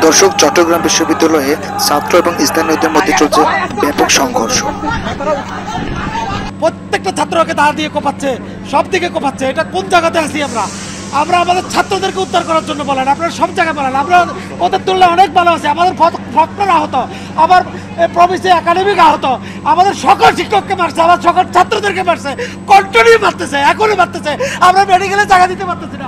দর্শক, চট্টগ্রাম বিশ্ববিদ্যালয়ে ছাত্র এবং স্থানীয়দের মধ্যে চলছে ব্যাপক সংঘর্ষ। প্রত্যেকটা ছাত্রকে দাঁড় দিয়ে কোপাচ্ছে, সব দিকে কোপাচ্ছে। এটা কোন জায়গাতে আছি আমরা? আমরা আমাদের ছাত্রদেরকে উদ্ধার করার জন্য বলেন, আপনারা সব জায়গায় বলেন। আমরা ওদের তুলনায় অনেক ভালো আছে। আমাদের ফকর আহত, আবার প্রভিসি একাডেমিক আহত, আমাদের সকল শিক্ষককে মারছে, আমার সকল ছাত্রদেরকে মারছে, কন্টিনিউ মারতেছে, এখনই মারতেছে। আমরা মেডিকেলে জায়গা দিতে পারতেছি না।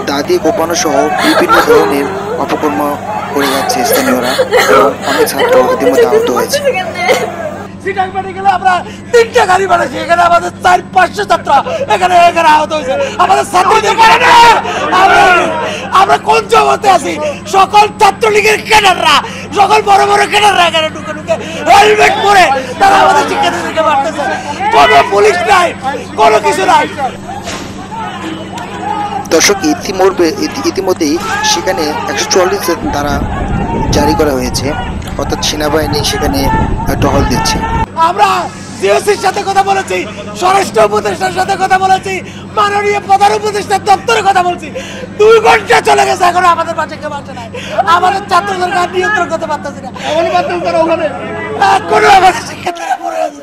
দাদি কোপানো সহ বিভিন্ন ধরনের অপকর্ম করে যাচ্ছে স্থানীয়রা। অনেক ছাত্র ইতিমধ্যে আহত হয়েছে। সিটাং মেডিকেলে আমরা 3টা গাড়ি বানাইছি, এখানে আমাদের 400-500 ছাত্র এখানে আহত হয়েছে। আমাদের ছাত্রদের কারণে আমরা কোন জগতে আছি? সকল ছাত্রলীগের ক্যাডাররা, সকল বড় বড় ক্যাডাররা এখানে ঢুকে হেলমেট পরে তারা আমাদের শিক্ষার্থীদেরকে মারতেছে। কোনো পুলিশ নাই, কোনো কিছু নাই। দর্শক, ইতিমধ্যেই সেখানে 144 ধারা জারি করা হয়েছে, অর্থাৎ সেনাবাহিনী সেখানে টহল দিচ্ছে। আমরা জিওসির সাথে কথা বলেছি, স্বরাষ্ট্র উপদেষ্টার সাথে কথা বলেছি, মাননীয় প্রধান উপদেষ্টার দপ্তরে কথা বলছি। 2 ঘন্টা চলে গেছে, এখন আমাদের বাচ্চাকে বাঁচে নাই। আমাদের ছাত্রদের গান নিয়ন্ত্রণ করতে পারতেছি না। কোনো আমাদের শিক্ষার্থীরা পড়ে আছে।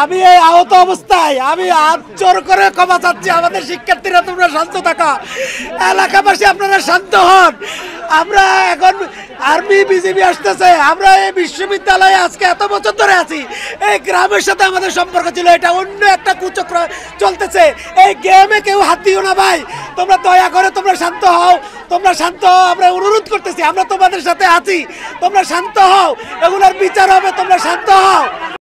আমি এই আহত অবস্থায় আমি হাত জোর করে ক্ষমা চাচ্ছি। আমাদের শিক্ষার্থীরা, তোমরা শান্ত থাকা, এলাকাবাসী আপনারা শান্ত হন। আমরা এখন আর্মি বিজিবি আসতেছে। আমরা এই বিশ্ববিদ্যালয়ে আজকে এত বছর ধরে আছি, এই গ্রামের সাথে আমাদের সম্পর্ক ছিল। এটা অন্য একটা কুচক্র চলতেছে। এই গেমে কেউ হাত দিও না ভাই, তোমরা দয়া করে তোমরা শান্ত হও, তোমরা শান্ত হও। আমরা অনুরোধ করতেছি, আমরা তোমাদের সাথে আছি, তোমরা শান্ত হও। এগুলোর বিচার হবে, তোমরা শান্ত হও।